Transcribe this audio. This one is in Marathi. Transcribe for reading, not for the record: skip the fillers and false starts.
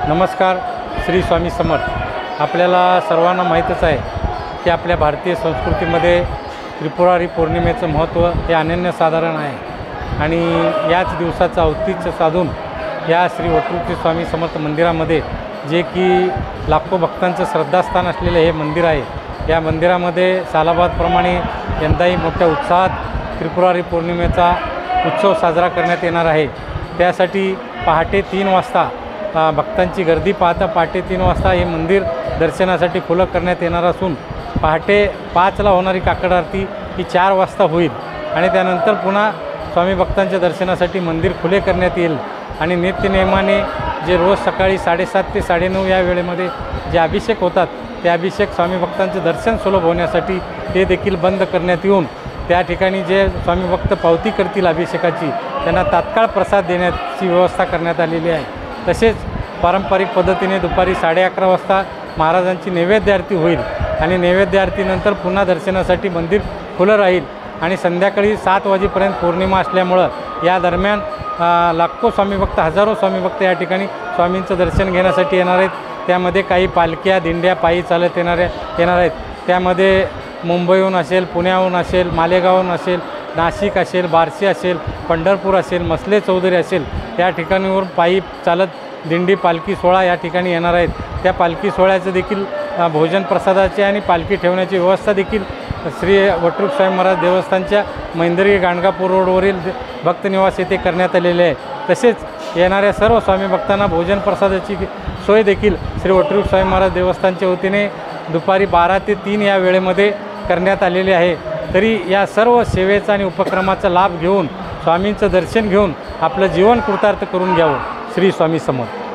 नमस्कार. श्री स्वामी समर्थ. आपल्याला सर्वांना माहीतच आहे की आपल्या भारतीय संस्कृतीमध्ये त्रिपुरारी पौर्णिमेचं महत्त्व हे अनन्यसाधारण आहे आणि याच दिवसाचं औचित्य साधून या श्री वटवृक्ष स्वामी समर्थ मंदिरामध्ये जे की लाखो भक्तांचं श्रद्धास्थान असलेले हे मंदिर आहे, या मंदिरामध्ये सालाबादप्रमाणे यंदाही मोठ्या उत्साहात त्रिपुरारी पौर्णिमेचा उत्सव साजरा करण्यात येणार आहे. त्यासाठी पहाटे 3 वाजता भक्तांची गर्दी पाहता पहाटे 3 वाजता हे मंदिर दर्शनासाठी खुलं करण्यात येणार असून पहाटे 5ला होणारी काकड आरती ही 4 वाजता होईल आणि त्यानंतर पुन्हा स्वामी भक्तांच्या दर्शनासाठी मंदिर खुले करण्यात येईल आणि नित्यनेमाने जे रोज सकाळी 7:30 ते 9:30 या वेळेमध्ये जे अभिषेक होतात ते अभिषेक स्वामी भक्तांचं दर्शन सुलभ होण्यासाठी ते देखील बंद करण्यात येऊन त्या ठिकाणी जे स्वामी भक्त पावती करतील अभिषेकाची त्यांना तात्काळ प्रसाद देण्याची व्यवस्था करण्यात आलेली आहे. तसेच पारंपरिक पद्धतीने दुपारी 11:30 वाजता महाराजांची नैवेद्य आरती होईल आणि नैवेद्य आरतीनंतर पुन्हा दर्शनासाठी मंदिर खुलं राहील आणि संध्याकाळी 7 वाजेपर्यंत पौर्णिमा असल्यामुळं या दरम्यान लाखो स्वामी भक्त, हजारो स्वामी भक्त या ठिकाणी स्वामींचं दर्शन घेण्यासाठी येणार आहेत. त्यामध्ये काही पालख्या, दिंड्या पायी चालत येणार आहेत. त्यामध्ये मुंबईहून असेल, पुण्याहून असेल, मालेगावहून असेल, नाशिक असेल, बार्शी असेल, पंढरपूर असेल, मसले चौधरी असेल, या ठिकाणीवर पायी चालत दिंडी पालखी सोहळा या ठिकाणी येणार आहेत. त्या पालखी सोहळ्याचं देखील भोजन प्रसादाचे आणि पालखी ठेवण्याची व्यवस्था देखील श्री वटवृक्ष स्वामी महाराज देवस्थानच्या मैंदरी गाणगापूर रोडवरील भक्तनिवास येथे करण्यात आलेले आहे. तसेच येणाऱ्या सर्व स्वामी भक्तांना भोजन प्रसादाची सोय देखील श्री वटवृक्ष स्वामी महाराज देवस्थानच्या वतीने दुपारी 12 ते 3 या वेळेमध्ये करण्यात आलेले आहे. तरी या सर्व सेवेचा आणि उपक्रमाचा लाभ घेऊन स्वामींचं दर्शन घेऊन आपलं जीवन कृतार्थ करून घ्यावं. श्री स्वामी समर्थ.